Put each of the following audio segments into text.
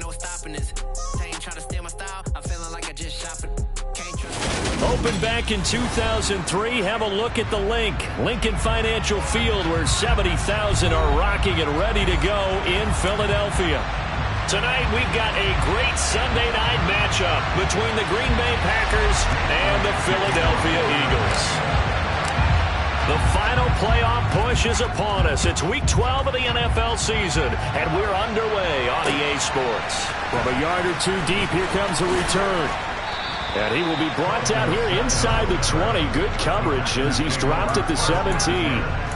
no stopping this. They ain't trying to steal my style. I'm feeling like I just shopping. Opened back in 2003. Have a look at the Lincoln Financial Field, where 70,000 are rocking and ready to go in Philadelphia. Tonight we've got a great Sunday night matchup between the Green Bay Packers and the Philadelphia Eagles. The final playoff push is upon us. It's Week 12 of the NFL season, and we're underway on EA Sports. From a yard or two deep, here comes a return. And he will be brought down here inside the 20. Good coverage as he's dropped at the 17.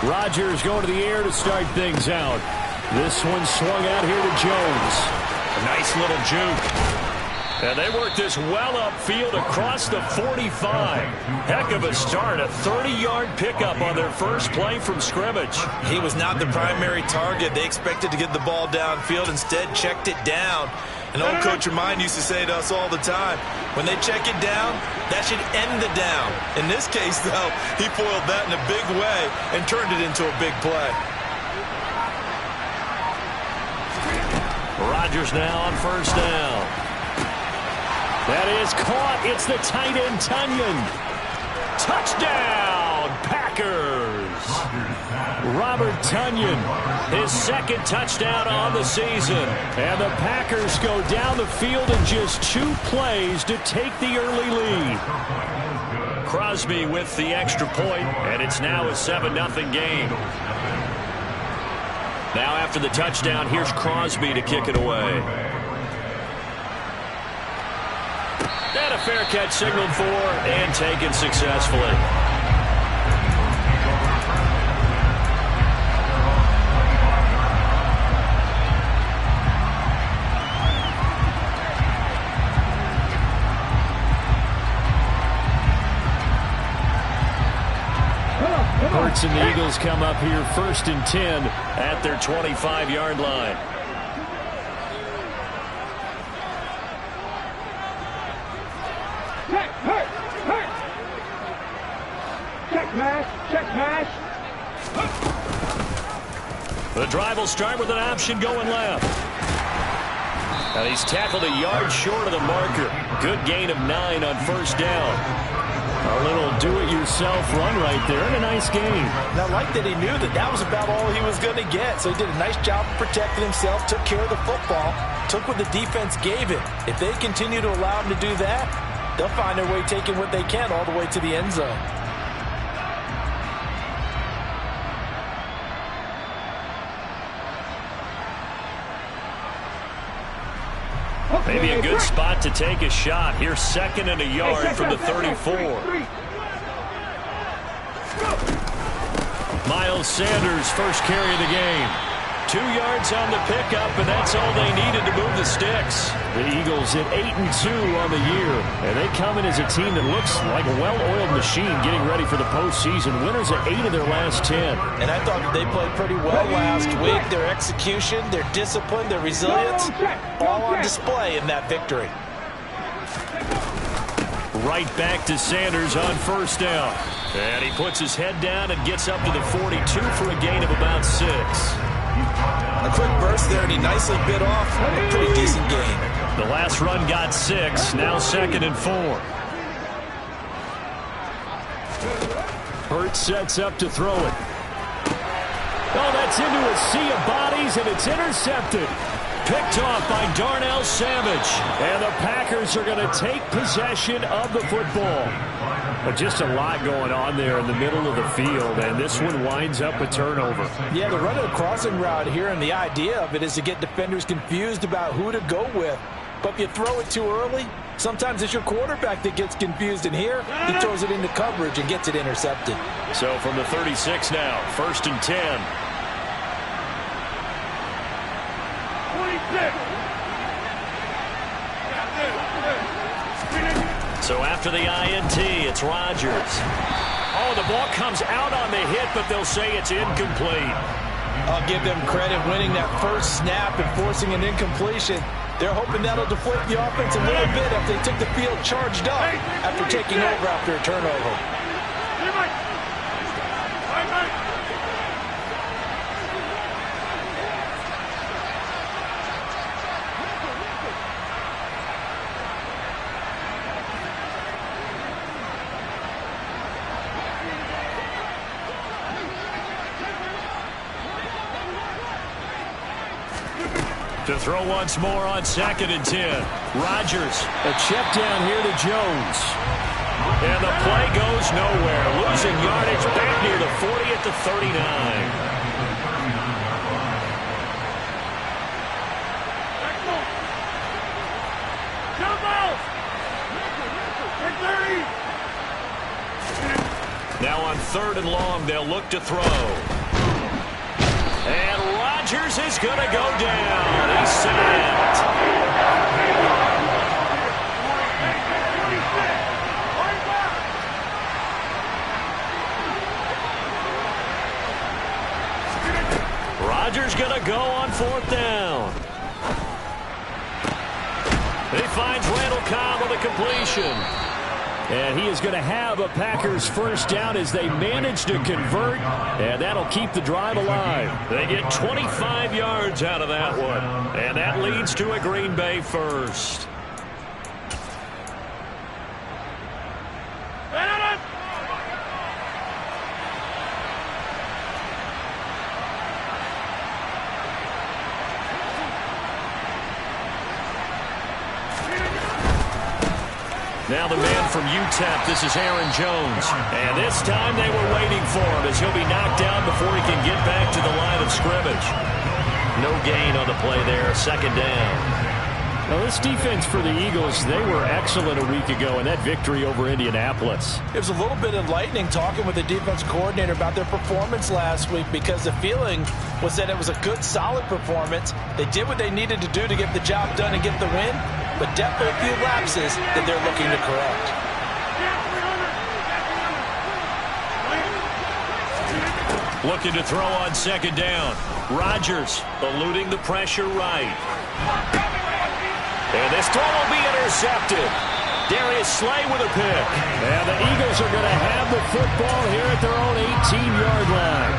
Rodgers going to the air to start things out. This one swung out here to Jones. A nice little juke. And they work this well upfield across the 45. Heck of a start. A 30-yard pickup on their first play from scrimmage. He was not the primary target. They expected to get the ball downfield. Instead, checked it down. And old Coach Mine used to say to us all the time, when they check it down, that should end the down. In this case, though, he foiled that in a big way and turned it into a big play. Rodgers now on first down. That is caught. It's the tight end, Tunyon. Touchdown, Packers. Robert Tunyon, his second touchdown on the season. And the Packers go down the field in just 2 plays to take the early lead. Crosby with the extra point, and it's now a 7-0 game. Now after the touchdown, here's Crosby to kick it away. And a fair catch signaled for and taken successfully. Hurts and the Eagles come up here 1st and 10 at their 25-yard line. Check pass. The drive will start with an option going left. And he's tackled a yard short of the marker. Good gain of 9 on first down. A little do-it-yourself run right there and a nice game. And I like that he knew that that was about all he was going to get. So he did a nice job of protecting himself, took care of the football, took what the defense gave him. If they continue to allow him to do that, they'll find their way taking what they can all the way to the end zone. Maybe a good spot to take a shot. Here's 2nd and a yard from the 34. Miles Sanders, first carry of the game. 2 yards on the pickup, and that's all they needed to move the sticks. The Eagles at 8-2 on the year, and they come in as a team that looks like a well-oiled machine getting ready for the postseason. Winners at 8 of their last 10. And I thought that they played pretty well last week. Their execution, their discipline, their resilience, all on display in that victory. Right back to Sanders on first down. And he puts his head down and gets up to the 42 for a gain of about 6. A quick burst there, and he nicely bit off a pretty decent gain. The last run got 6, now 2nd and 4. Hurts sets up to throw it. Oh, that's into a sea of bodies, and it's intercepted. Picked off by Darnell Savage. And the Packers are going to take possession of the football. But just a lot going on there in the middle of the field, and this one winds up a turnover. Yeah, they're running a crossing route here, and the idea of it is to get defenders confused about who to go with. But if you throw it too early, sometimes it's your quarterback that gets confused. And here, he throws it into coverage and gets it intercepted. So from the 36 now, 1st and 10. 26. So after the INT, it's Rodgers. Oh, the ball comes out on the hit, but they'll say it's incomplete. I'll give them credit winning that first snap and forcing an incompletion. They're hoping that'll deflate the offense a little bit after they took the field charged up after taking over after a turnover. To throw once more on 2nd and 10. Rodgers. A check down here to Jones. And the play goes nowhere. Losing yardage back near the 40 at the 39. Now on 3rd and long, they'll look to throw. And Rodgers is going to go down. He's sacked. Rodgers going to go on 4th down. He finds Randall Cobb with a completion. And he is going to have a Packers 1st down as they manage to convert, and that'll keep the drive alive. They get 25 yards out of that one, and that leads to a Green Bay 1st. Now the man from UTEP, this is Aaron Jones. And this time they were waiting for him as he'll be knocked down before he can get back to the line of scrimmage. No gain on the play there, 2nd down. Now this defense for the Eagles, they were excellent a week ago in that victory over Indianapolis. It was a little bit enlightening talking with the defense coordinator about their performance last week because the feeling was that it was a good, solid performance. They did what they needed to do to get the job done and get the win, but definitely a few lapses that they're looking to correct. Looking to throw on 2nd down. Rodgers eluding the pressure right. And this throw will be intercepted. Darius Slay with a pick. And the Eagles are going to have the football here at their own 18-yard line.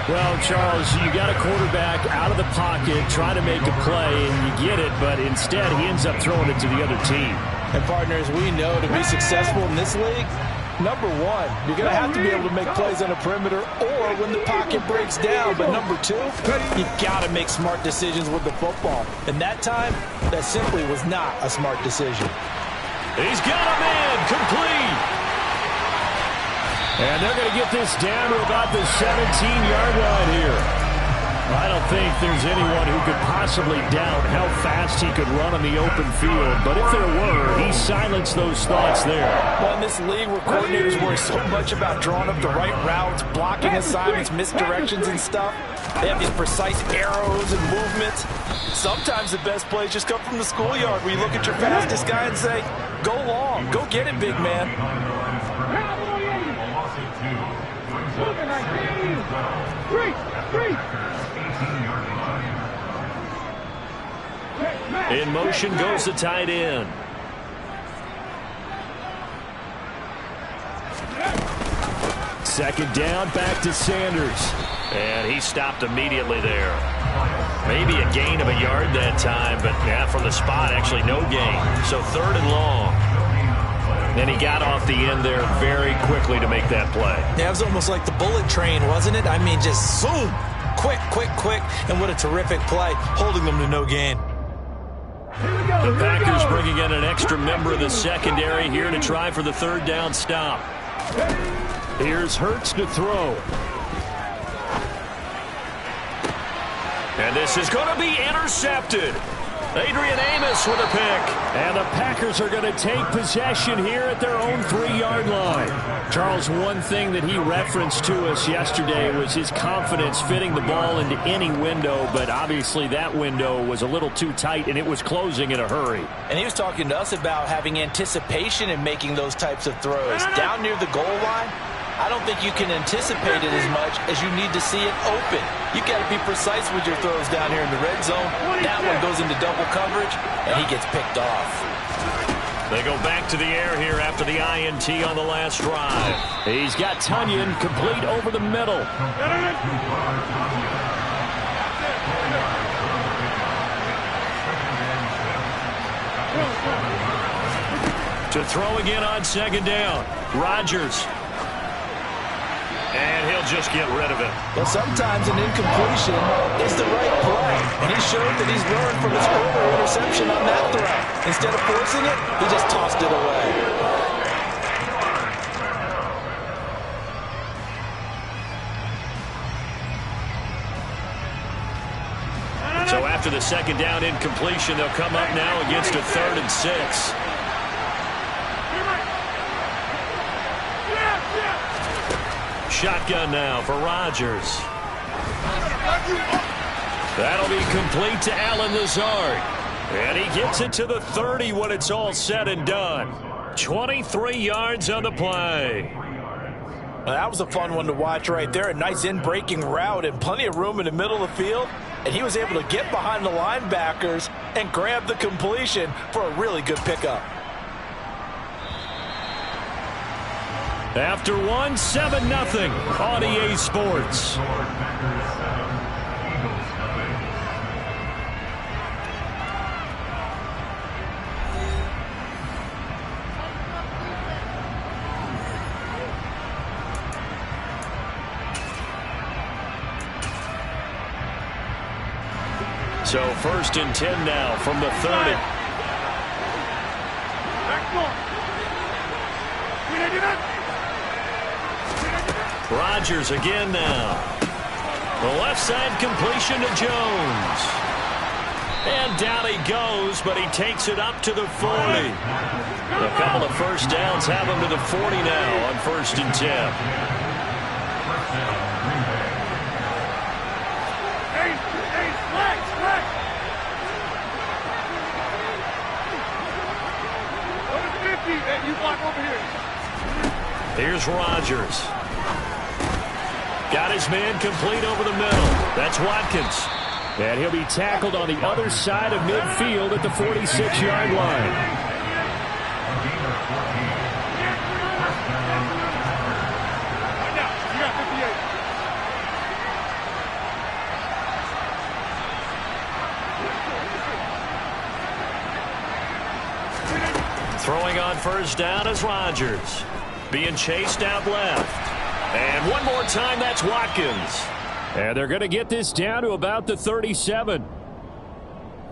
Well, Charles, you got a quarterback out of the pocket trying to make a play, and you get it, but instead he ends up throwing it to the other team. And partners, we know to be successful in this league, number one, you're going to have to be able to make plays on the perimeter or when the pocket breaks down. But number two, you got to make smart decisions with the football. And that time, that simply was not a smart decision. He's got a man complete. And they're going to get this down to about the 17-yard line here. I don't think there's anyone who could possibly doubt how fast he could run on the open field. But if there were, he silenced those thoughts there. Well, in this league where coordinators worry so much about drawing up the right routes, blocking assignments, misdirections and stuff, they have these precise arrows and movements. Sometimes the best plays just come from the schoolyard where you look at your fastest guy and say, go long, go get it, big man. In motion goes the tight end. Second down, back to Sanders. And he stopped immediately there. Maybe a gain of a yard that time, but yeah, from the spot, actually no gain. So 3rd and long. And he got off the end there very quickly to make that play. Yeah, it was almost like the bullet train, wasn't it? I mean, just zoom. Quick, quick, quick. And what a terrific play, holding them to no gain. The Packers bringing in an extra member of the secondary here to try for the 3rd down stop. Here's Hurts to throw. And this is going to be intercepted. Adrian Amos with a pick. And the Packers are going to take possession here at their own 3-yard line. Charles, one thing that he referenced to us yesterday was his confidence fitting the ball into any window, but obviously that window was a little too tight, and it was closing in a hurry. And he was talking to us about having anticipation in making those types of throws. Down near the goal line, I don't think you can anticipate it as much as you need to see it open. You got to be precise with your throws down here in the red zone. That one goes into double coverage, and he gets picked off. They go back to the air here after the INT on the last drive. He's got Tunyon complete over the middle. To throw again on second down. Rodgers. And he'll just get rid of it. Well, sometimes an incompletion is the right play. And he showed that he's learned from his earlier interception on that throw. Instead of forcing it, he just tossed it away. So after the second down incompletion, they'll come up now against a 3rd and 6. Shotgun now for Rodgers. That'll be complete to Allen Lazard. And he gets it to the 30 when it's all said and done. 23 yards on the play. Well, that was a fun one to watch right there. A nice in-breaking route and plenty of room in the middle of the field. And he was able to get behind the linebackers and grab the completion for a really good pickup. After 7-0 on EA Sports. So 1st and 10 now from the 30. Rodgers again now. The left side completion to Jones. And down he goes, but he takes it up to the 40. A couple of first downs have him to the 40 now on 1st and 10. Here's Rodgers. Got his man complete over the middle. That's Watkins. And he'll be tackled on the other side of midfield at the 46-yard line. Throwing on first down is Rodgers. Being chased out left. And one more time, that's Watkins. And they're going to get this down to about the 37.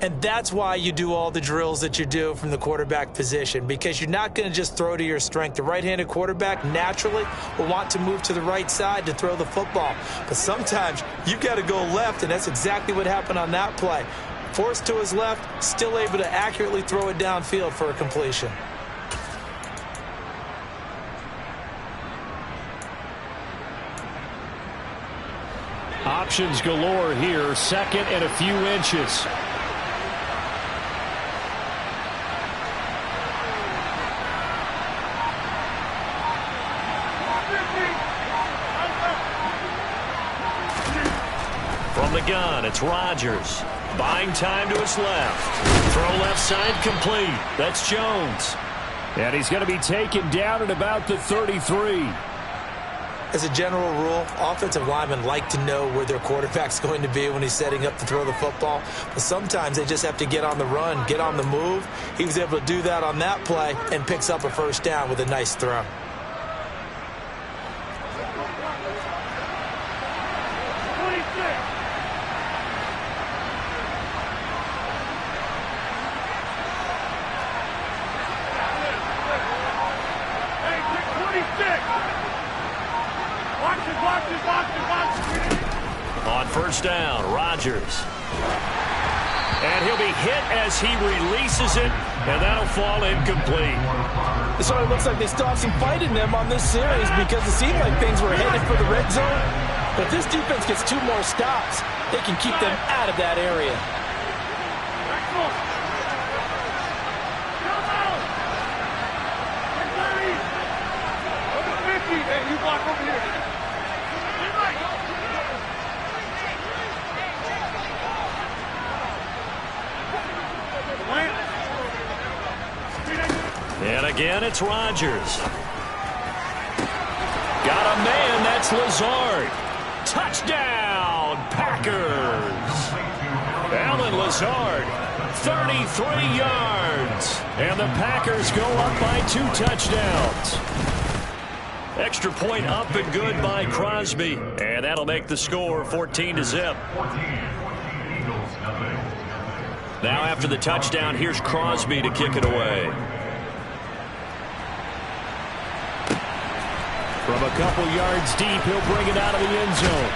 And that's why you do all the drills that you do from the quarterback position, because you're not going to just throw to your strength. The right-handed quarterback naturally will want to move to the right side to throw the football. But sometimes you've got to go left, and that's exactly what happened on that play. Forced to his left, still able to accurately throw it downfield for a completion. Options galore here. 2nd and a few inches. From the gun, it's Rodgers. Buying time to his left. Throw left side complete. That's Jones. And he's going to be taken down at about the 33. As a general rule, offensive linemen like to know where their quarterback's going to be when he's setting up to throw the football. But sometimes they just have to get on the run, get on the move. He was able to do that on that play and picks up a first down with a nice throw. On first down, Rodgers. And he'll be hit as he releases it, and that'll fall incomplete. So it looks like they still have some fight in them on this series because it seemed like things were headed for the red zone. But if this defense gets 2 more stops, they can keep them out of that area. You block over here. And again, it's Rodgers. Got a man, that's Lazard. Touchdown, Packers. Alan Lazard, 33 yards. And the Packers go up by 2 touchdowns. Extra point up and good by Crosby. And that'll make the score 14-0. Now after the touchdown, here's Crosby to kick it away. From a couple yards deep, he'll bring it out of the end zone.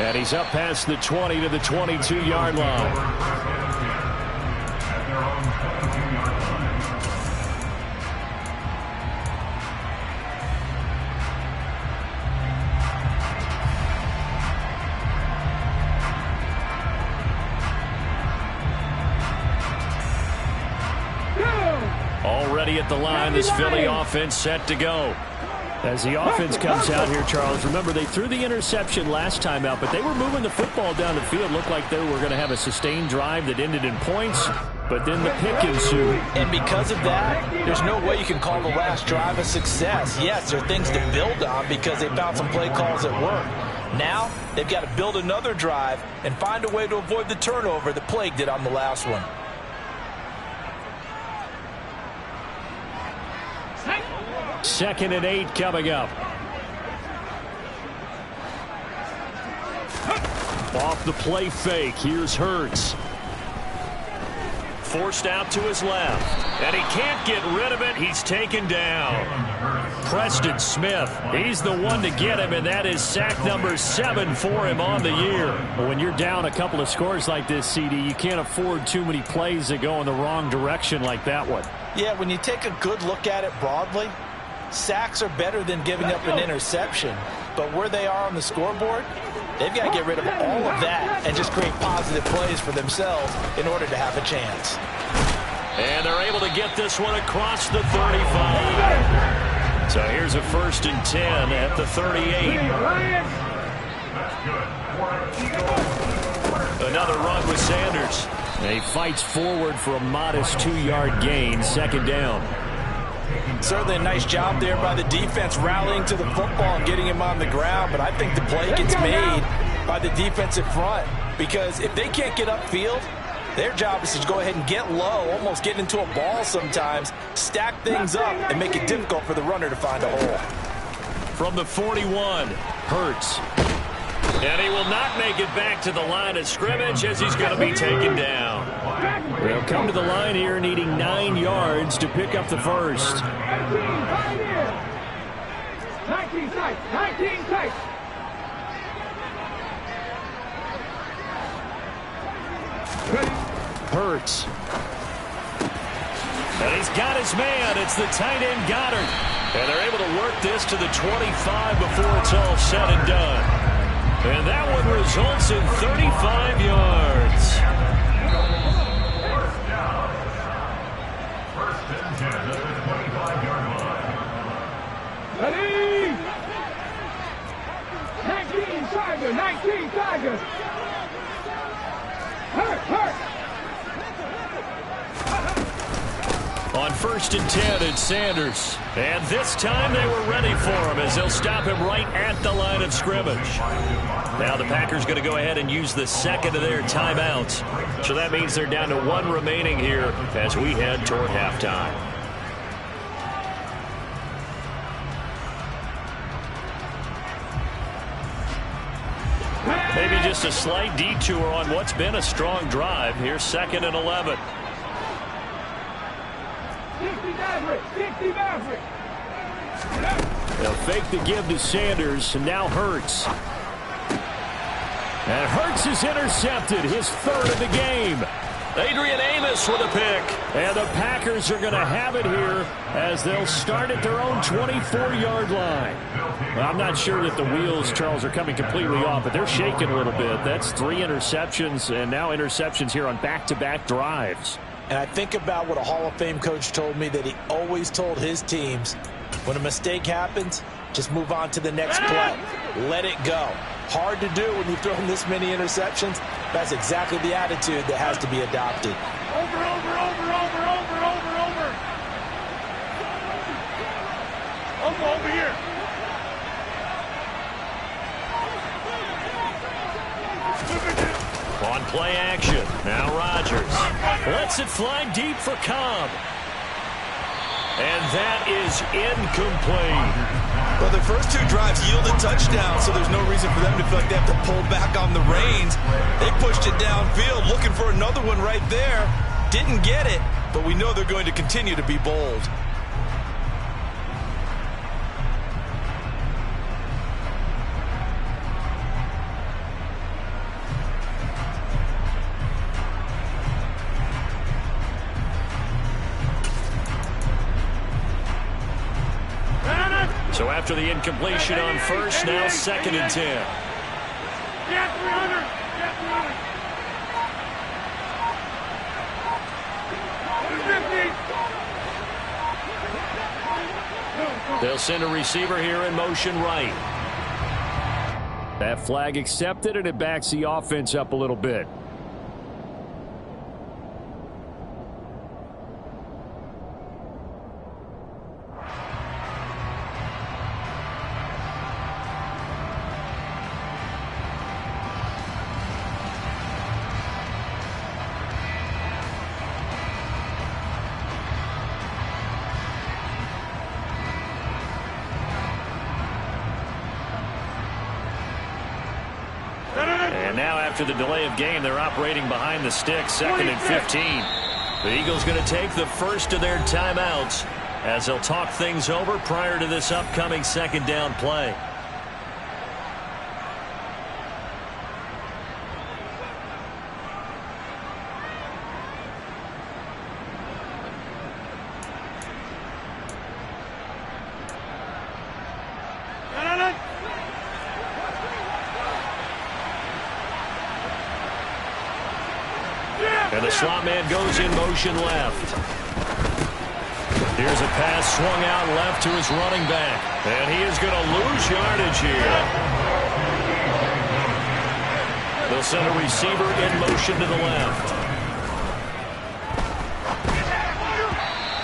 And he's up past the 20 to the 22-yard line. Already at the line, this Philly offense set to go. As the offense comes out here, Charles, remember they threw the interception last time out, but they were moving the football down the field. Looked like they were going to have a sustained drive that ended in points, but then the pick ensued. And because of that, there's no way you can call the last drive a success. Yes, there are things to build on because they found some play calls that work. Now, they've got to build another drive and find a way to avoid the turnover that plagued it on the last one. Second and 8 coming up. Off the play fake, here's Hurts. Forced out to his left, and he can't get rid of it. He's taken down. Preston Smith, he's the one to get him, and that is sack number 7 for him on the year. When you're down a couple of scores like this, CD, you can't afford too many plays that go in the wrong direction like that one. Yeah, when you take a good look at it broadly, sacks are better than giving up an interception. But where they are on the scoreboard, they've got to get rid of all of that and just create positive plays for themselves in order to have a chance. And they're able to get this one across the 35. So here's a 1st and 10 at the 38. Another run with Sanders. And he fights forward for a modest 2-yard gain, 2nd down. Certainly a nice job there by the defense rallying to the football and getting him on the ground, but I think the play gets made by the defensive front because if they can't get upfield, their job is to go ahead and get low, almost get into a ball sometimes, stack things up, and make it difficult for the runner to find a hole. From the 41, Hurts. And he will not make it back to the line of scrimmage as he's going to be taken down. They'll come to the line here needing 9 yards to pick up the first. 19 sites. 19 sites. Hurts. And he's got his man. It's the tight end Goddard. And they're able to work this to the 25 before it's all said and done. And that one results in 35 yards. Ready? 19 Tigers. 19 Tigers. Hurt. On 1st and 10, it's Sanders. And this time they were ready for him as they'll stop him right at the line of scrimmage. Now the Packers going to go ahead and use the second of their timeouts. So that means they're down to 1 remaining here as we head toward halftime. Maybe just a slight detour on what's been a strong drive. Here's 2nd and 11. 60 Maverick. They'll fake the give to Sanders, and now Hurts. And Hurts is intercepted, his third of the game. Adrian Amos with a pick. And the Packers are going to have it here as they'll start at their own 24-yard line. Well, I'm not sure that the wheels, Charles, are coming completely off, but they're shaking a little bit. That's 3 interceptions, and now interceptions here on back-to-back drives. And I think about what a Hall of Fame coach told me that he always told his teams, when a mistake happens, just move on to the next play. Let it go. Hard to do when you've thrown this many interceptions. That's exactly the attitude that has to be adopted. Over, over, over, over, over, over, over. Over here. On play action. Now Rodgers lets it fly deep for Cobb. And that is incomplete. Well, the first 2 drives yielded touchdowns, so there's no reason for them to feel like they have to pull back on the reins. They pushed it downfield, looking for another one right there. Didn't get it, but we know they're going to continue to be bold. So after the incompletion on first, now 2nd and 10. Get 300. Get 300. They'll send a receiver here in motion right. That flag accepted, and it backs the offense up a little bit. And now after the delay of game, they're operating behind the sticks, 2nd and 15. The Eagles going to take the first of their timeouts as they'll talk things over prior to this upcoming 2nd down play. And the slot man goes in motion left. Here's a pass swung out left to his running back. And he is going to lose yardage here. They'll send a receiver in motion to the left.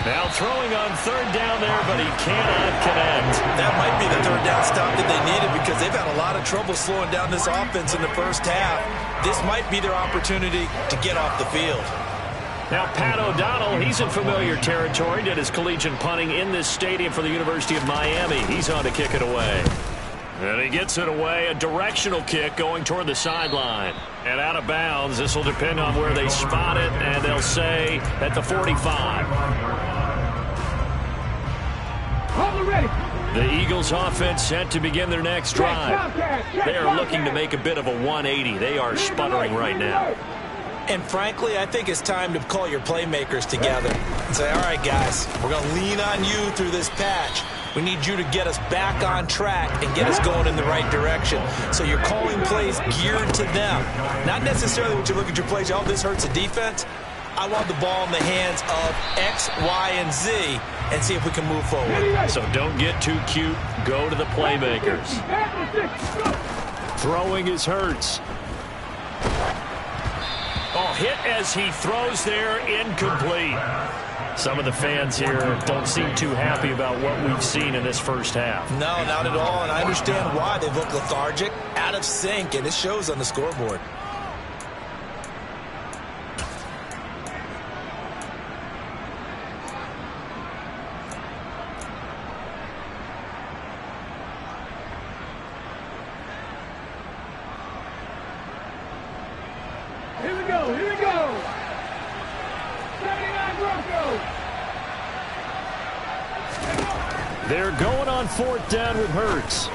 Now throwing on 3rd down there, but he cannot connect. That might be the 3rd down stop that they needed because they've had a lot of trouble slowing down this offense in the first half. This might be their opportunity to get off the field. Now Pat O'Donnell, he's in familiar territory. Did his collegiate punting in this stadium for the University of Miami. He's on to kick it away. And he gets it away, a directional kick going toward the sideline. And out of bounds, this will depend on where they spot it, and they'll say at the 45. The Eagles offense set to begin their next drive. They are looking to make a bit of a 180. They are sputtering right now. And frankly, I think it's time to call your playmakers together and say, all right, guys, we're going to lean on you through this patch. We need you to get us back on track and get us going in the right direction. So you're calling plays geared to them. Not necessarily when you look at your plays, oh, this hurts the defense. I want the ball in the hands of X, Y, and Z and see if we can move forward. So don't get too cute. Go to the playmakers. Throwing is Hurts. Oh, hit as he throws there, incomplete. Some of the fans here don't seem too happy about what we've seen in this first half. No, not at all, and I understand why. They've looked lethargic, out of sync, and it shows on the scoreboard. Here we go, here we go. 79 Broncos. They're going on 4th down with Hurts.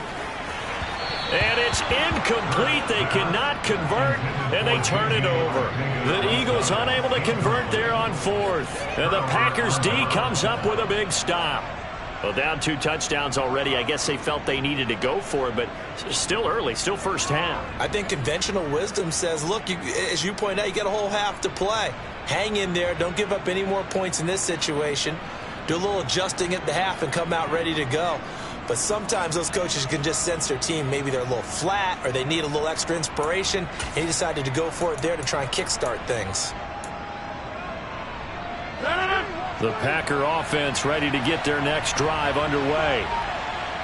And it's incomplete. They cannot convert, and they turn it over. The Eagles unable to convert there on fourth. And the Packers D comes up with a big stop. Well, down 2 touchdowns already. I guess they felt they needed to go for it, but still early, still first half. I think conventional wisdom says, look, as you point out, you got a whole half to play. Hang in there. Don't give up any more points in this situation. Do a little adjusting at the half and come out ready to go. But sometimes those coaches can just sense their team. Maybe they're a little flat or they need a little extra inspiration. And he decided to go for it there to try and kickstart things. The Packer offense ready to get their next drive underway.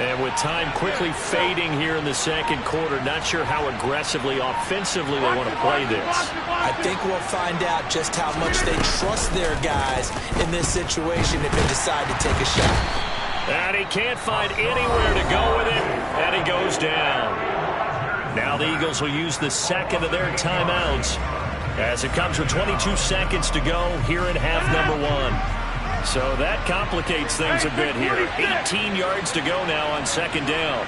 And with time quickly fading here in the second quarter, not sure how aggressively, offensively they want to play this. I think we'll find out just how much they trust their guys in this situation if they decide to take a shot. And he can't find anywhere to go with it, and he goes down. Now the Eagles will use the second of their timeouts as it comes with 22 seconds to go here in half number 1. So that complicates things a bit here. 18 yards to go now on second down.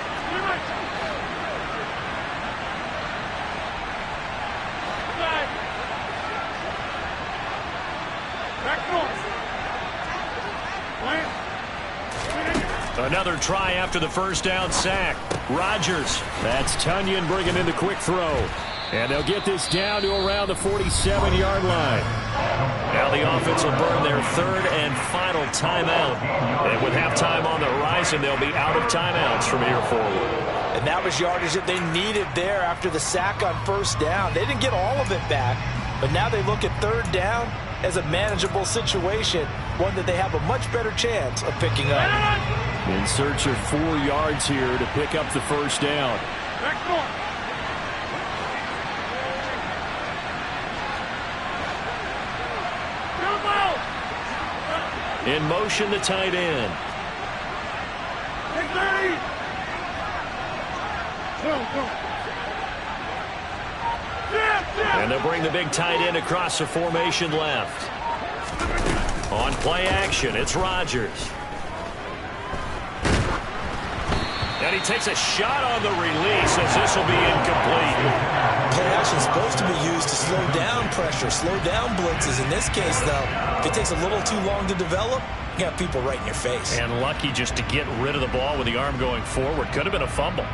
Another try after the first down sack. Rodgers. That's Tunyon bringing in the quick throw. And they'll get this down to around the 47-yard line. Now the offense will burn their third and final timeout. And with halftime on the horizon, they'll be out of timeouts from here forward. And that was yardage that they needed there after the sack on first down. They didn't get all of it back, but now they look at third down as a manageable situation, one that they have a much better chance of picking up. In search of 4 yards here to pick up the first down. In motion, the tight end. And they'll bring the big tight end across the formation left. On play action, it's Rodgers. And he takes a shot on the release as this will be incomplete. Play action is supposed to be used to slow down pressure, slow down blitzes. In this case, though, if it takes a little too long to develop, you got people right in your face. And lucky just to get rid of the ball with the arm going forward. Could have been a fumble.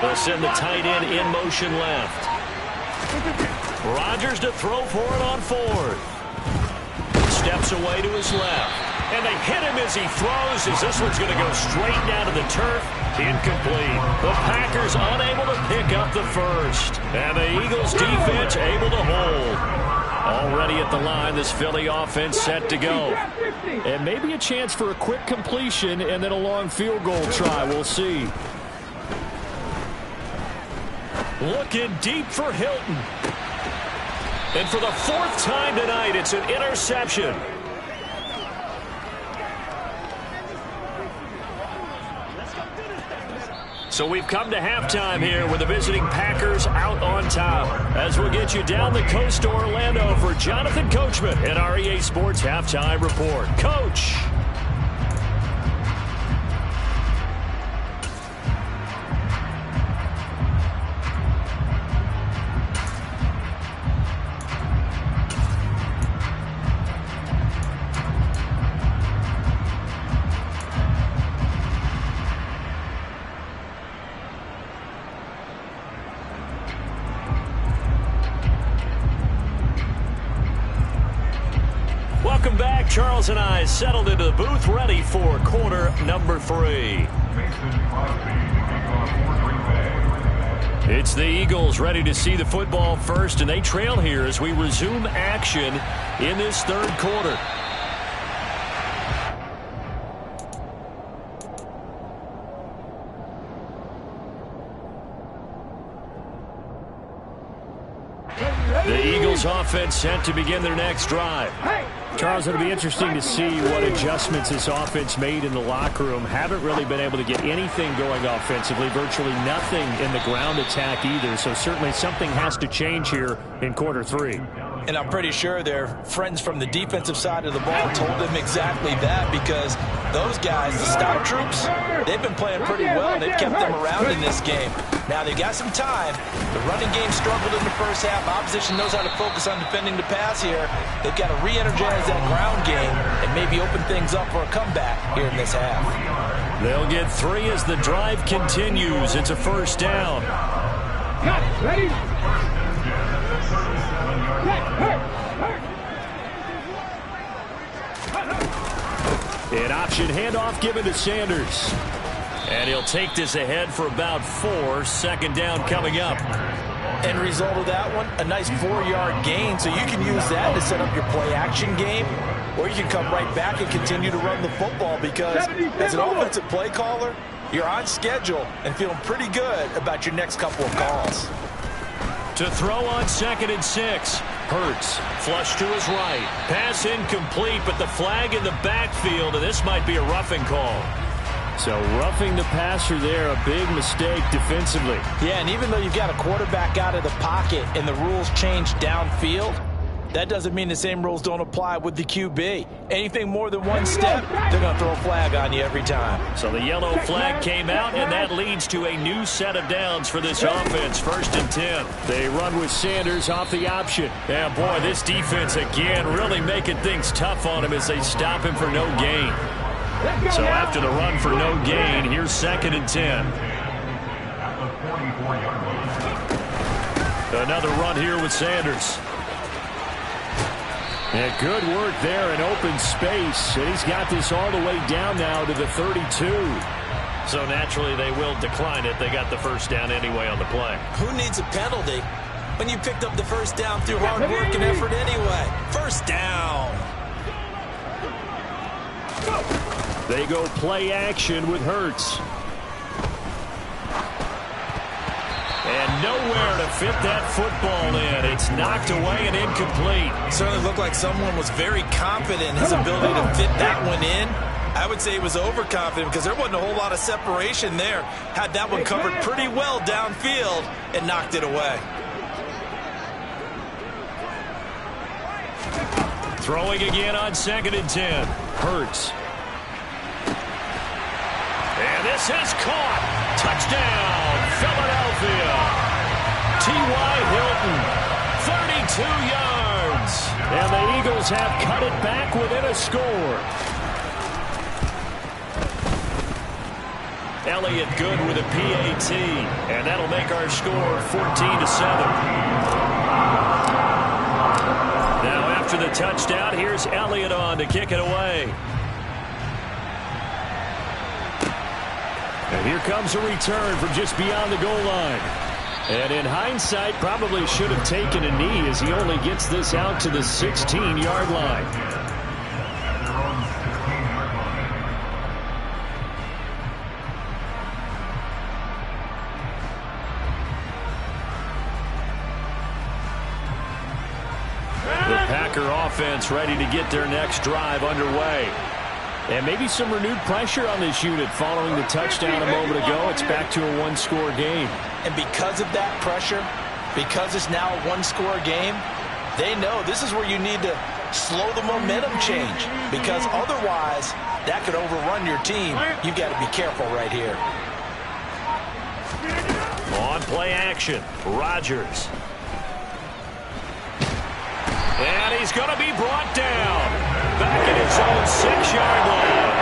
They'll send the tight end in motion left. Rodgers to throw for it on fourth. Steps away to his left. And they hit him as he throws, as this one's going to go straight down to the turf. Incomplete. The Packers unable to pick up the first. And the Eagles defense able to hold. Already at the line, this Philly offense set to go. And maybe a chance for a quick completion and then a long field goal try. We'll see. Looking deep for Hilton. And for the fourth time tonight, it's an interception. So we've come to halftime here with the visiting Packers out on top. As we'll get you down the coast to Orlando for Jonathan Coachman and our EA Sports Halftime Report. Coach. Welcome back. Charles and I settled into the booth, ready for quarter number 3. It's the Eagles ready to see the football first, and they trail here as we resume action in this third quarter. The Eagles Eagles offense set to begin their next drive. Charles, it'll be interesting to see what adjustments this offense made in the locker room. Haven't really been able to get anything going offensively, virtually nothing in the ground attack either. So certainly something has to change here in quarter 3. And I'm pretty sure their friends from the defensive side of the ball told them exactly that, because those guys, the stop troops, they've been playing pretty well. They've kept them around in this game. Now they've got some time. The running game struggled in the first half. Opposition knows how to focus on defending the pass here. They've got to re-energize that ground game and maybe open things up for a comeback here in this half. They'll get 3 as the drive continues. It's a first down. Cut, ready? An option handoff given to Sanders. And he'll take this ahead for about 4. Second down coming up. End result of that one, a nice 4-yard gain, so you can use that to set up your play-action game, or you can come right back and continue to run the football, because as an offensive play caller, you're on schedule and feeling pretty good about your next couple of calls. To throw on 2nd and 6. Hurts, flush to his right. Pass incomplete, but the flag in the backfield, and this might be a roughing call. So roughing the passer there, a big mistake defensively. Yeah, and even though you've got a quarterback out of the pocket and the rules change downfield, that doesn't mean the same rules don't apply with the QB. Anything more than one step, they're going to throw a flag on you every time. So the yellow flag came out, and that leads to a new set of downs for this offense. 1st and 10. They run with Sanders off the option. Yeah, boy, this defense again really making things tough on him as they stop him for no gain. So after the run for no gain, here's 2nd and 10. Another run here with Sanders. Yeah, good work there in open space. And he's got this all the way down now to the 32. So naturally they will decline it. They got the first down anyway on the play. Who needs a penalty when you picked up the first down through hard work and effort anyway? First down. They go play action with Hurts. And nowhere to fit that football in. It's knocked away and incomplete. Certainly looked like someone was very confident in his ability to fit that one in. I would say he was overconfident because there wasn't a whole lot of separation there. Had that one covered pretty well downfield and knocked it away. Throwing again on 2nd and 10. Hurts. And this is caught. Touchdown, Philadelphia. T.Y. Hilton, 32 yards. And the Eagles have cut it back within a score. Elliott good with a PAT. And that'll make our score 14-7. Now after the touchdown, here's Elliott on to kick it away. And here comes a return from just beyond the goal line. And in hindsight, probably should have taken a knee as he only gets this out to the 16-yard line. The Packer offense ready to get their next drive underway. And maybe some renewed pressure on this unit following the touchdown a moment ago. It's back to a one-score game. And because of that pressure, because it's now a one-score game, they know this is where you need to slow the momentum change, because otherwise that could overrun your team. You've got to be careful right here. On play action, Rodgers. And he's going to be brought down. Back at his own 6-yard line.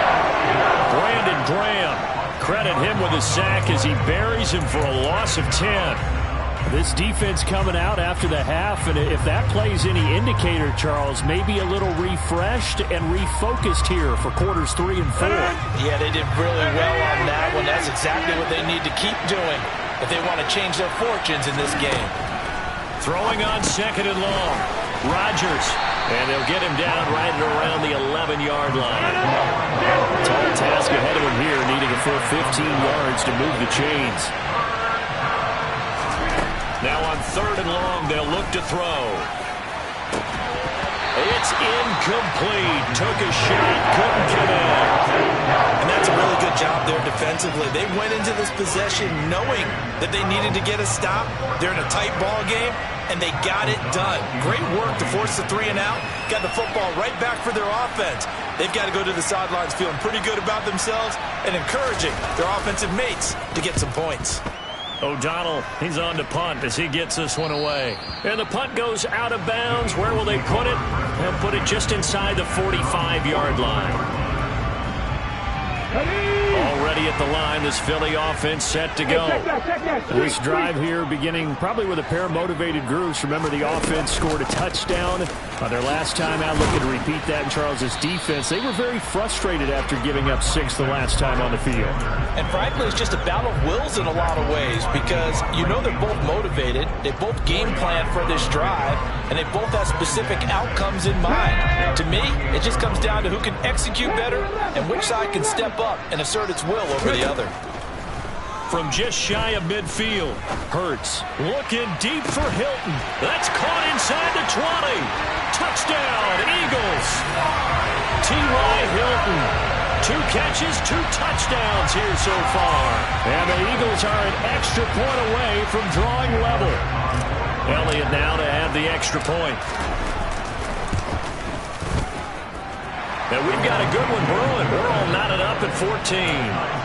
Brandon Graham. Credit him with a sack as he buries him for a loss of 10. This defense coming out after the half, and if that plays any indicator, Charles, maybe a little refreshed and refocused here for quarters 3 and 4. Yeah, they did really well on that one. That's exactly what they need to keep doing if they want to change their fortunes in this game. Throwing on 2nd and long. Rodgers. And they'll get him down right at around the 11-yard line. Tall task ahead of him here, needing a full 15 yards to move the chains. Now on 3rd and long, they'll look to throw. It's incomplete. Took a shot, couldn't connect. And that's a really good job there defensively. They went into this possession knowing that they needed to get a stop. They're in a tight ball game, and they got it done. Great work to force the 3 and out. Got the football right back for their offense. They've got to go to the sidelines feeling pretty good about themselves and encouraging their offensive mates to get some points. O'Donnell, he's on to punt as he gets this one away. And the punt goes out of bounds. Where will they put it? They'll put it just inside the 45-yard line. Already at the line, this Philly offense set to go. This drive here beginning probably with a pair of motivated groups. Remember, the offense scored a touchdown on their last time out. Looking to repeat that in Charles' defense. They were very frustrated after giving up 6 the last time on the field. And frankly, it's just a battle of wills in a lot of ways because you know they're both motivated. They both game plan for this drive, and they both have specific outcomes in mind. To me, it just comes down to who can execute better and which side can step up and assert its will over the other. From just shy of midfield, Hurts looking deep for Hilton. That's caught inside the 20. Touchdown, Eagles. T.Y. Hilton. 2 catches, 2 touchdowns here so far. And the Eagles are an extra point away from drawing level. Elliott now to have the extra point. And we've got a good one brewing. We're all knotted up at 14.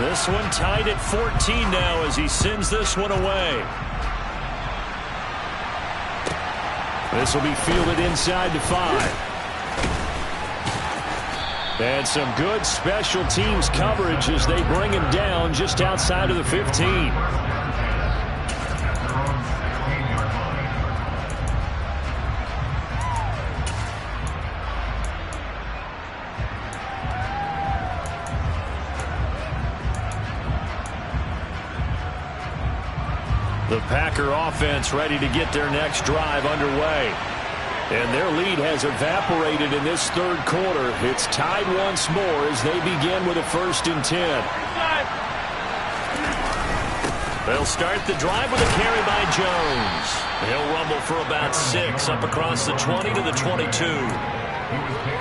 This one tied at 14 now as he sends this one away. This will be fielded inside the 5. And some good special teams coverage as they bring him down just outside of the 15. The Packer offense ready to get their next drive underway. And their lead has evaporated in this third quarter. It's tied once more as they begin with a 1st and 10. They'll start the drive with a carry by Jones. He'll rumble for about 6 up across the 20 to the 22.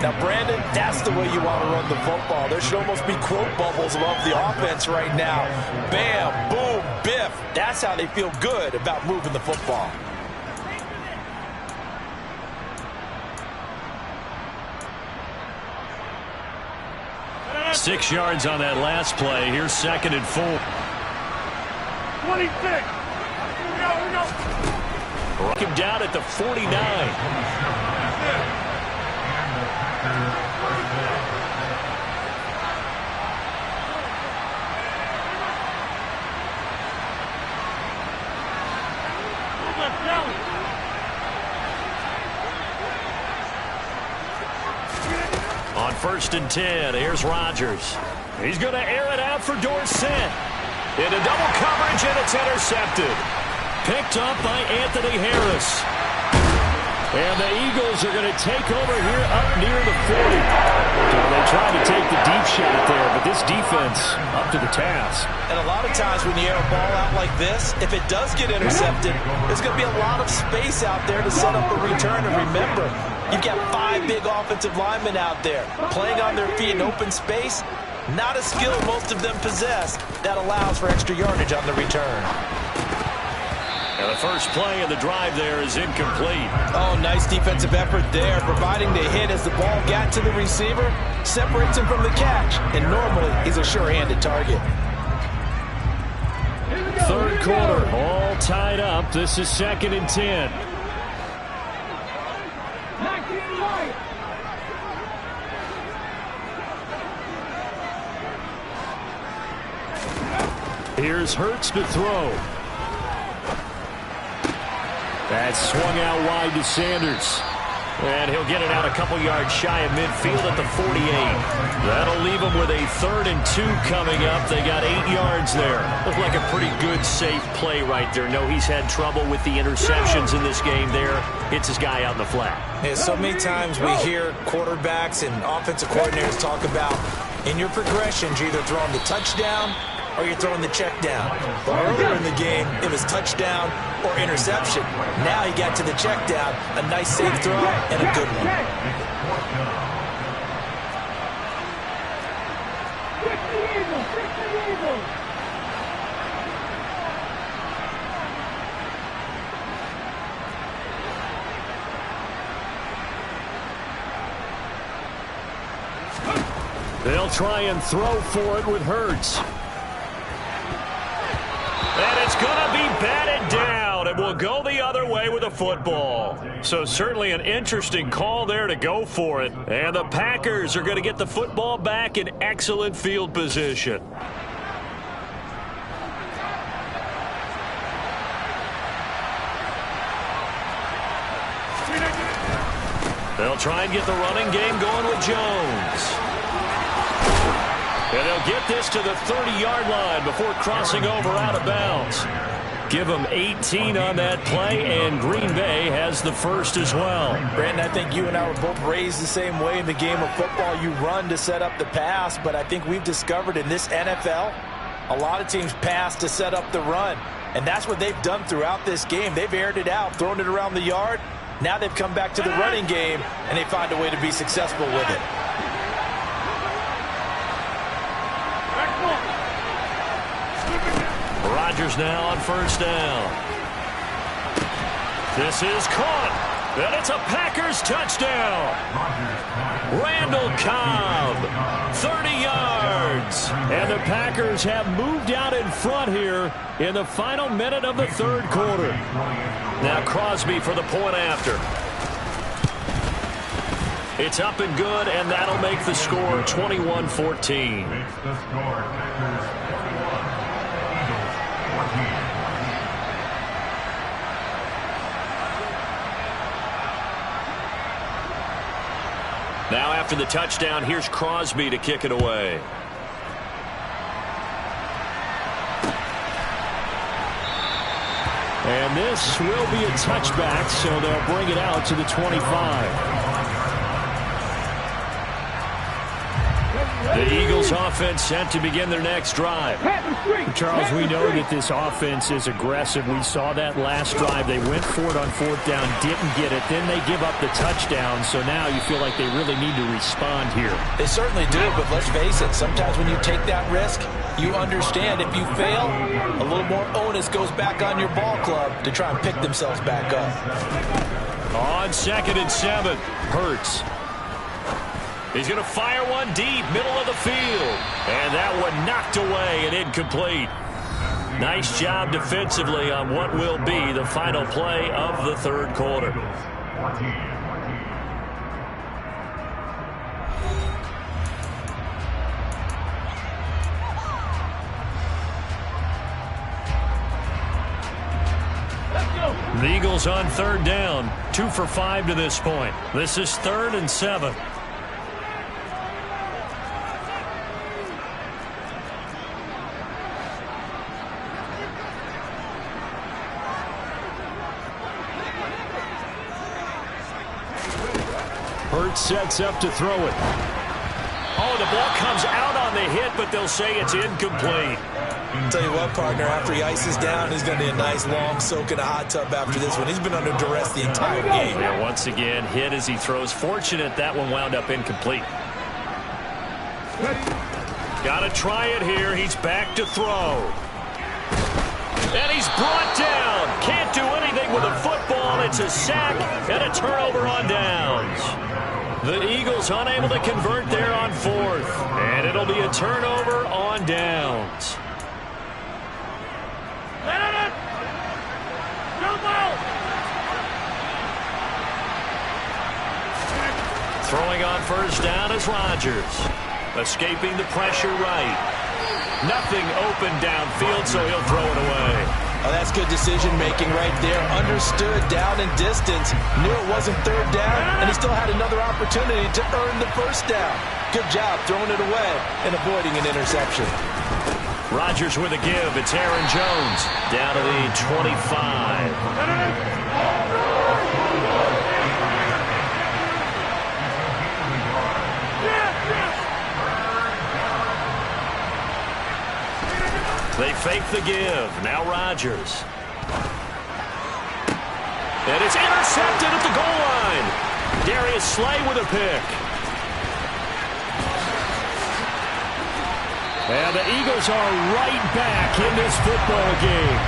Now, Brandon, that's the way you want to run the football. There should almost be quote bubbles above the offense right now. Bam, boom, biff. That's how they feel good about moving the football. 6 yards on that last play. Here's 2nd and 4. 26. Here we go. Rock him down at the 49. On 1st and 10, here's Rodgers. He's going to air it out for Dorsett. Into double coverage, and it's intercepted. Picked up by Anthony Harris. And the Eagles are going to take over here up near the 40. They tried to take the deep shot there, but this defense up to the task. And a lot of times when you air a ball out like this, if it does get intercepted, there's going to be a lot of space out there to set up a return. And remember, you've got 5 big offensive linemen out there playing on their feet in open space. Not a skill most of them possess that allows for extra yardage on the return. And the first play of the drive there is incomplete. Oh, nice defensive effort there, providing the hit as the ball got to the receiver, separates him from the catch, and normally he's a sure-handed target. Third quarter, all tied up. This is 2nd and 10. Here's Hurts to throw. That swung out wide to Sanders. And he'll get it out a couple yards shy of midfield at the 48. That'll leave him with a 3rd and 2 coming up. They got 8 yards there. Looked like a pretty good, safe play right there. No, he's had trouble with the interceptions in this game there. Hits his guy out in the flat. Yeah, so many times we hear quarterbacks and offensive coordinators talk about in your progressions, you're either throwing the touchdown or you're throwing the check down. But earlier in the game, it was touchdown or interception. Now he got to the check down, a nice safe throw and a good one. They'll try and throw for it with Hurts. And it's going to be batted down. It will go the other way with a football. So certainly an interesting call there to go for it. And the Packers are going to get the football back in excellent field position. They'll try and get the running game going with Jones. And they'll get this to the 30-yard line before crossing over out of bounds. Give them 18 on that play, and Green Bay has the first as well. Brandon, I think you and I were both raised the same way in the game of football. You run to set up the pass, but I think we've discovered in this NFL, a lot of teams pass to set up the run. And that's what they've done throughout this game. They've aired it out, thrown it around the yard. Now they've come back to the running game, and they find a way to be successful with it. Rodgers now on first down. This is caught, and it's a Packers touchdown. Randall Cobb, 30 yards. And the Packers have moved out in front here in the final minute of the 3rd quarter. Now Crosby for the point after. It's up and good, and that'll make the score 21-14. Now after the touchdown, here's Crosby to kick it away. And this will be a touchback, so they'll bring it out to the 25. The Eagles offense set to begin their next drive. Charles, we know that this offense is aggressive. We saw that last drive. They went for it on 4th down, didn't get it. Then they give up the touchdown. So now you feel like they really need to respond here. They certainly do, but let's face it. Sometimes when you take that risk, you understand if you fail, a little more onus goes back on your ball club to try and pick themselves back up. On 2nd and 7, Hurts. He's going to fire one deep, middle of the field. And that one knocked away and incomplete. Nice job defensively on what will be the final play of the 3rd quarter. The Eagles on 3rd down, 2 for 5 to this point. This is 3rd and 7. Hurts sets up to throw it. Oh, the ball comes out on the hit, but they'll say it's incomplete. Tell you what, partner, after he ices down, he's going to be a nice long soak in a hot tub after this one. He's been under duress the entire game. Yeah, once again, hit as he throws. Fortunate that one wound up incomplete. Got to try it here. He's back to throw. And he's brought down. Can't do anything with a football. It's a sack and a turnover on downs. The Eagles unable to convert there on 4th. And it'll be a turnover on downs. Throwing on first down is Rodgers. Escaping the pressure right. Nothing open downfield, so he'll throw it away. Oh, that's good decision-making right there. Understood down and distance. Knew it wasn't third down, and he still had another opportunity to earn the first down. Good job throwing it away and avoiding an interception. Rodgers with a give. It's Aaron Jones down to the 25. They fake the give. Now Rodgers. And it's intercepted at the goal line. Darius Slay with a pick. And the Eagles are right back in this football game.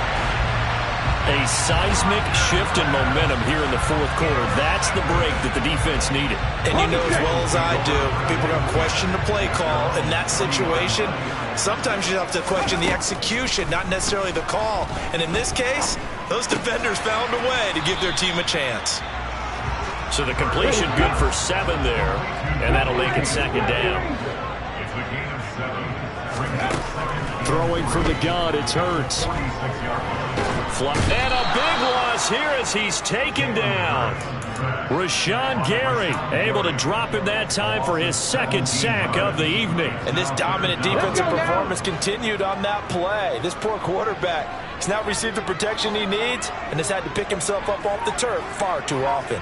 A seismic shift in momentum here in the fourth quarter. That's the break that the defense needed. And you know as well as I do, people are going to question the play call in that situation. Sometimes you have to question the execution, not necessarily the call. And in this case, those defenders found a way to give their team a chance. So the completion good for 7 there, and that'll make it second down. Throwing from the gun, it's Hurts. And a big loss here as he's taken down. Rashawn Gary able to drop him that time for his second sack of the evening. And this dominant defensive performance continued on that play. This poor quarterback has now received the protection he needs and has had to pick himself up off the turf far too often.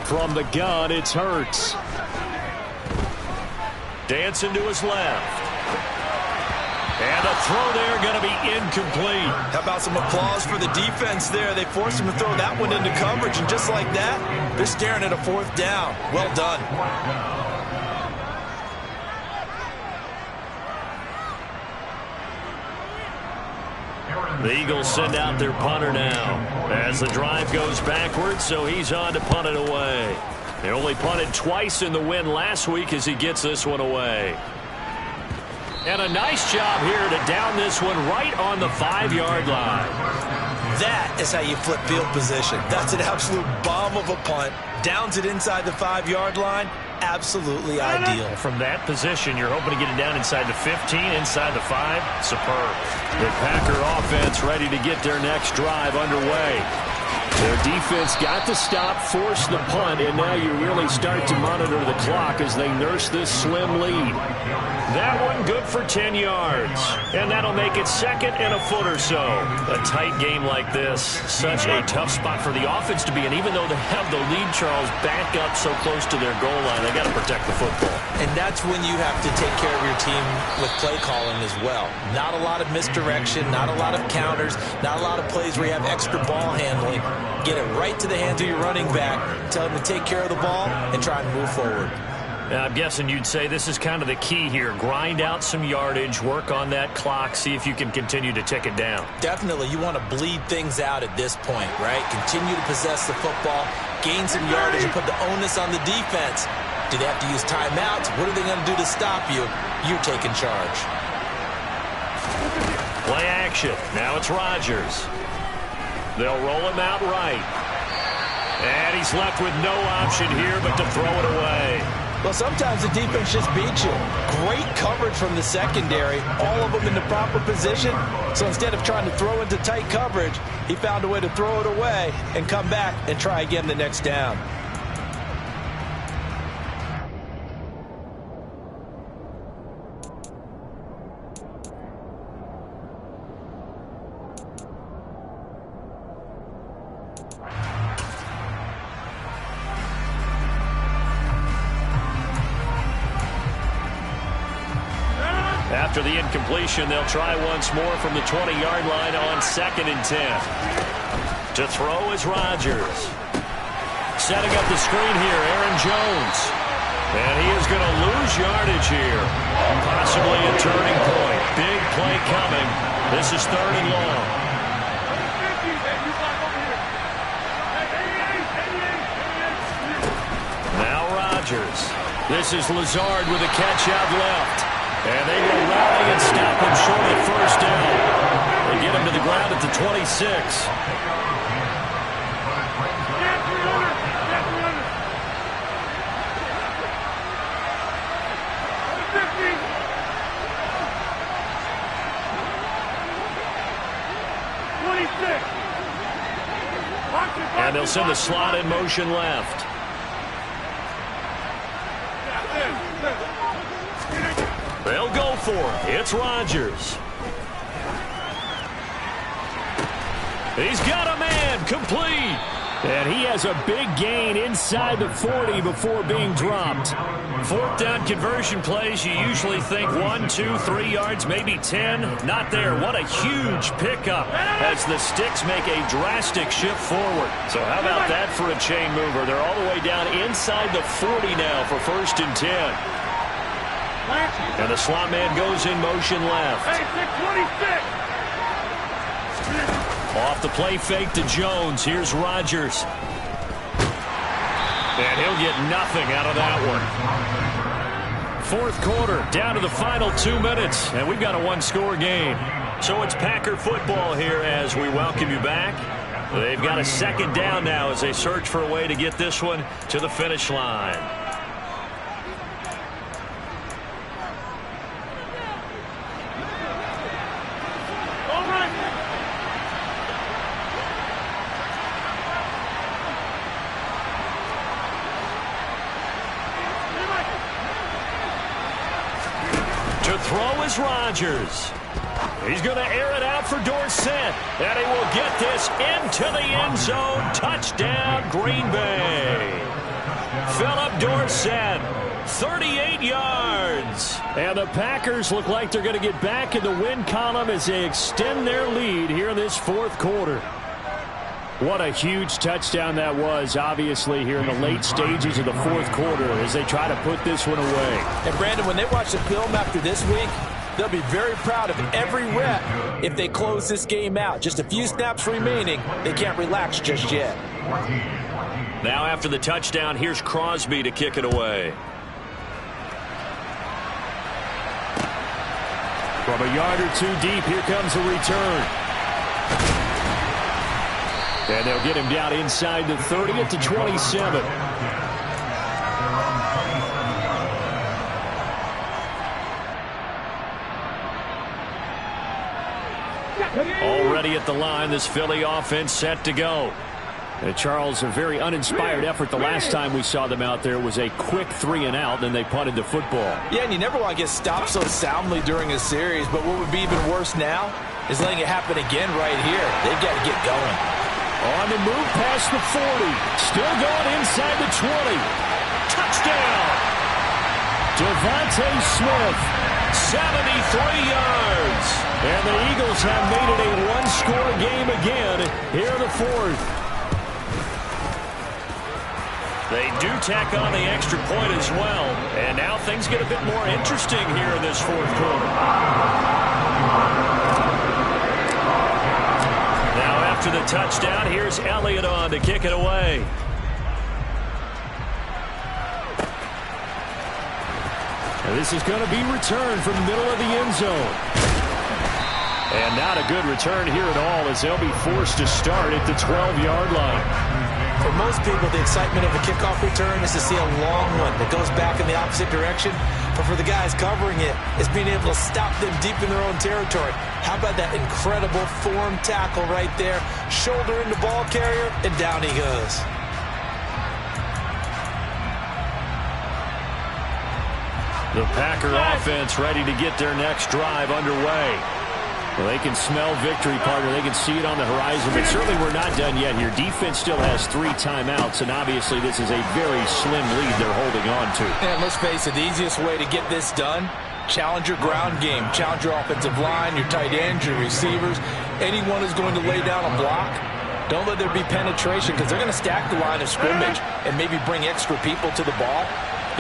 From the gun, it's Hurts. Dancing to his left. And a throw there going to be incomplete. How about some applause for the defense there? They forced him to throw that one into coverage, and just like that, they're staring at a fourth down. Well done. The Eagles send out their punter now as the drive goes backwards, so he's on to punt it away. They only punted twice in the win last week as he gets this one away. And a nice job here to down this one right on the 5-yard line. That is how you flip field position. That's an absolute bomb of a punt. Downs it inside the 5-yard line. Absolutely ideal. From that position, you're hoping to get it down inside the 15, inside the 5. Superb. The Packer offense ready to get their next drive underway. Their defense got the stop, forced the punt, and now you really start to monitor the clock as they nurse this slim lead. That one good for 10 yards, and that'll make it second and a foot or so. A tight game like this, such a tough spot for the offense to be in. Even though they have the lead, Charles, back up so close to their goal line, they got to protect the football. And that's when you have to take care of your team with play calling as well. Not a lot of misdirection, not a lot of counters, not a lot of plays where you have extra ball handling. Get it right to the hands of your running back, tell him to take care of the ball, and try and move forward. I'm guessing you'd say this is kind of the key here. Grind out some yardage, work on that clock, see if you can continue to tick it down. Definitely. You want to bleed things out at this point, right? Continue to possess the football, gain some yardage, and put the onus on the defense. Do they have to use timeouts? What are they going to do to stop you? You're taking charge. Play action. Now it's Rodgers. They'll roll him out right. And he's left with no option here but to throw it away. Well, sometimes the defense just beats you. Great coverage from the secondary. All of them in the proper position. So instead of trying to throw into tight coverage, he found a way to throw it away and come back and try again the next down. After the incompletion, they'll try once more from the 20-yard line on 2nd and 10. To throw is Rodgers. Setting up the screen here, Aaron Jones. And he is going to lose yardage here. Possibly a turning point. Big play coming. This is 3rd and long. Now Rodgers. This is Lazard with a catch out left. And they will rally and stop him short of first down. They get him to the ground at the 26. And they'll send the slot in motion left. They'll go for it. It's Rodgers. He's got a man, complete. And he has a big gain inside the 40 before being dropped. Fourth down conversion plays, you usually think 1, 2, 3 yards, maybe 10. Not there. What a huge pickup as the sticks make a drastic shift forward. So how about that for a chain mover? They're all the way down inside the 40 now for 1st and 10. And the slot man goes in motion left. Hey, 626. Off the play fake to Jones. Here's Rodgers. And he'll get nothing out of that one. 4th quarter, down to the final 2 minutes, and we've got a 1-score game. So it's Packer football here as we welcome you back. They've got a 2nd down now as they search for a way to get this one to the finish line. Throw is Rodgers. He's going to air it out for Dorsett. And he will get this into the end zone. Touchdown, Green Bay. Philip Dorsett, 38 yards. And the Packers look like they're going to get back in the win column as they extend their lead here in this 4th quarter. What a huge touchdown that was, obviously, here in the late stages of the 4th quarter as they try to put this one away. And, Brandon, when they watch the film after this week, they'll be very proud of every rep if they close this game out. Just a few snaps remaining. They can't relax just yet. Now after the touchdown, here's Crosby to kick it away. From a yard or 2 deep, here comes a return. And they'll get him down inside the 30 at the 27. Already at the line, this Philly offense set to go. And Charles, a very uninspired effort the last time we saw them out there. It was a quick 3 and out, then they punted the football. Yeah, and you never want to get stopped so soundly during a series, but what would be even worse now is letting it happen again right here. They've got to get going. On the move past the 40. Still going inside the 20. Touchdown! Devontae Smith. 73 yards. And the Eagles have made it a 1-score game again here in the 4th. They do tack on the extra point as well. And now things get a bit more interesting here in this 4th quarter. After the touchdown, here's Elliott on to kick it away. And this is going to be returned from the middle of the end zone. And not a good return here at all as they'll be forced to start at the 12-yard line. For most people, the excitement of a kickoff return is to see a long one that goes back in the opposite direction. But for the guys covering it, it's being able to stop them deep in their own territory. How about that incredible form tackle right there? Shoulder in the ball carrier, and down he goes. The Packer offense ready to get their next drive underway. Well, they can smell victory, partner. They can see it on the horizon, but certainly we're not done yet here. Defense still has 3 timeouts, and obviously this is a very slim lead they're holding on to. And let's face it, the easiest way to get this done, challenge your ground game. Challenge your offensive line, your tight ends, your receivers. Anyone who's going to lay down a block, don't let there be penetration because they're going to stack the line of scrimmage and maybe bring extra people to the ball.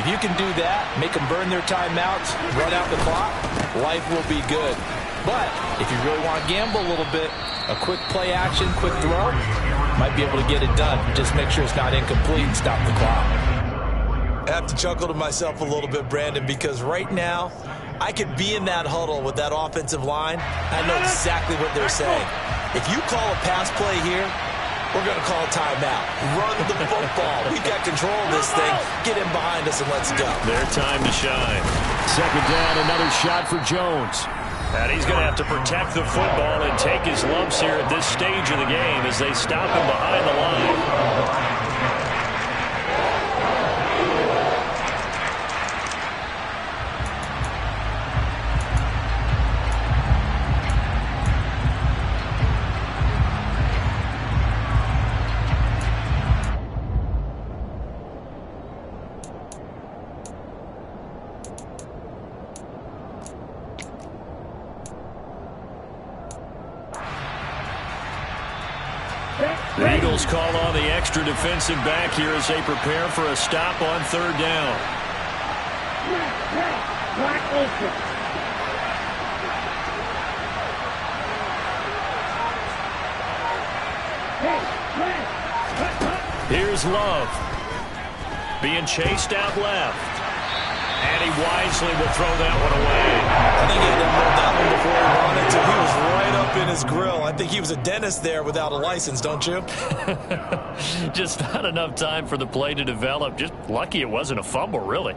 If you can do that, make them burn their timeouts, run out the clock, life will be good. But if you really want to gamble a little bit, a quick play action, quick throw, might be able to get it done. Just make sure it's not incomplete and stop the clock. I have to chuckle to myself a little bit, Brandon, because right now I could be in that huddle with that offensive line. I know exactly what they're saying. If you call a pass play here, we're going to call a timeout. Run the football. We've got control of this thing. Get in behind us and let's go. Their time to shine. 2nd down, another shot for Jones. And he's going to have to protect the football and take his lumps here at this stage of the game as they stop him behind the line. The Eagles call on the extra defensive back here as they prepare for a stop on third down. Here's Love. Being chased out left. And he wisely will throw that one away. I think he had to hold that one before he wanted to. He was right up in his grill. I think he was a dentist there without a license, don't you? Just not enough time for the play to develop. Just lucky it wasn't a fumble, really.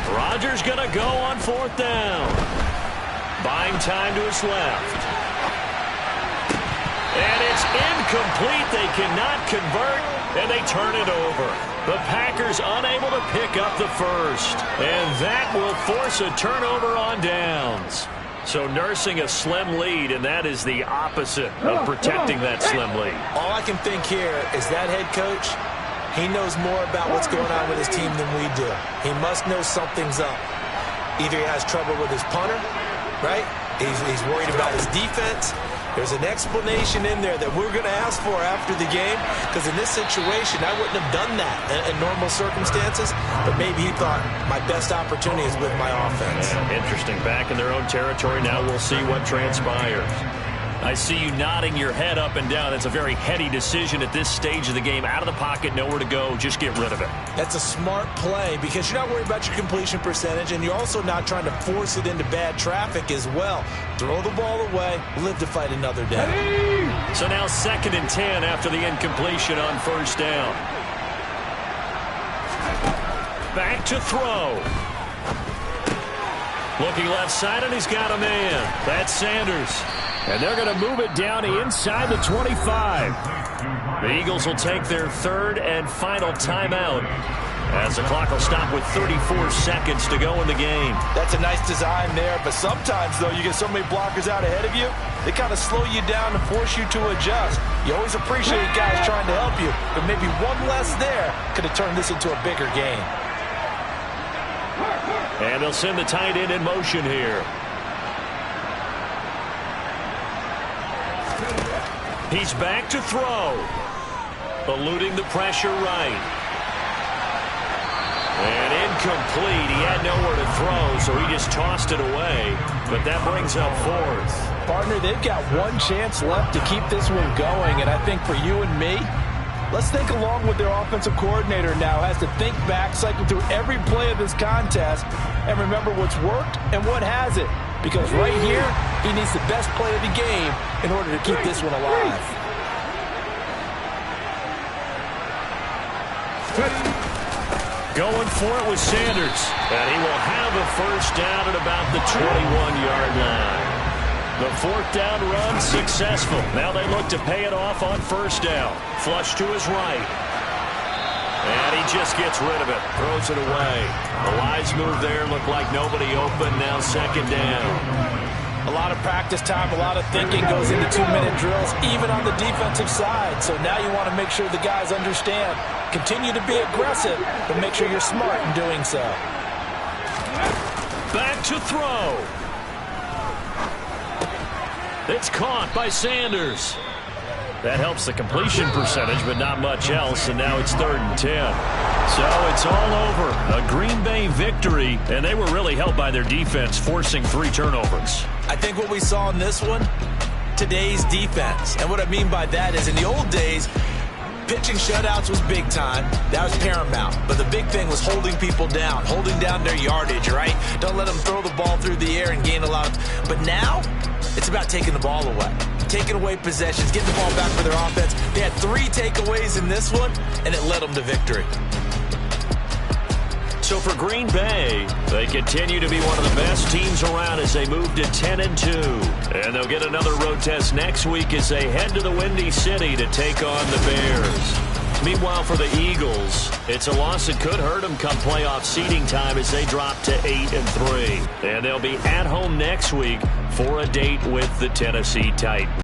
Rodgers going to go on fourth down. Buying time to his left. And it's incomplete. They cannot convert, and they turn it over. The Packers unable to pick up the first. And that will force a turnover on downs. So nursing a slim lead, and that is the opposite of protecting that slim lead. All I can think here is that head coach, he knows more about what's going on with his team than we do. He must know something's up. Either he has trouble with his punter, right? He's worried about his defense. There's an explanation in there that we're going to ask for after the game, because in this situation, I wouldn't have done that in normal circumstances, but maybe he thought my best opportunity is with my offense. Yeah, interesting. Back in their own territory. Now we'll see what transpires. I see you nodding your head up and down. It's a very heady decision at this stage of the game. Out of the pocket, nowhere to go. Just get rid of it. That's a smart play because you're not worried about your completion percentage, and you're also not trying to force it into bad traffic as well. Throw the ball away, live to fight another day. So now 2nd and 10 after the incompletion on first down. Back to throw. Looking left side, and he's got a man. That's Sanders. And they're going to move it down inside the 25. The Eagles will take their 3rd and final timeout as the clock will stop with 34 seconds to go in the game. That's a nice design there, but sometimes, though, you get so many blockers out ahead of you, they kind of slow you down and force you to adjust. You always appreciate guys trying to help you, but maybe one less there could have turned this into a bigger game. And they'll send the tight end in motion here. He's back to throw. Eluding the pressure right. And incomplete. He had nowhere to throw, so he just tossed it away. But that brings up 4th. Partner, they've got one chance left to keep this one going. And I think for you and me, let's think along with their offensive coordinator now. Has to think back, cycle through every play of this contest, and remember what's worked and what hasn't. Because right here, he needs the best play of the game in order to keep this one alive. Going for it with Sanders. And he will have a first down at about the 21-yard line. The 4th down run successful. Now they look to pay it off on first down. Flush to his right. And he just gets rid of it. Throws it away. The wise move there. Looked like nobody open. Now 2nd down. A lot of practice time, a lot of thinking goes into 2-minute drills, even on the defensive side. So now you want to make sure the guys understand. Continue to be aggressive, but make sure you're smart in doing so. Back to throw. It's caught by Sanders. That helps the completion percentage, but not much else, and now it's 3rd and 10. So it's all over. A Green Bay victory, and they were really helped by their defense, forcing 3 turnovers. I think what we saw in this one, today's defense. And what I mean by that is in the old days, pitching shutouts was big time. That was paramount. But the big thing was holding people down, holding down their yardage, right? Don't let them throw the ball through the air and gain a lot of... But now, it's about taking the ball away. Taking away possessions, getting the ball back for their offense. They had 3 takeaways in this one, and it led them to victory. So for Green Bay, they continue to be one of the best teams around as they move to 10-2. And they'll get another road test next week as they head to the Windy City to take on the Bears. Meanwhile, for the Eagles, it's a loss that could hurt them come playoff seeding time as they drop to 8-3. And they'll be at home next week for a date with the Tennessee Titans.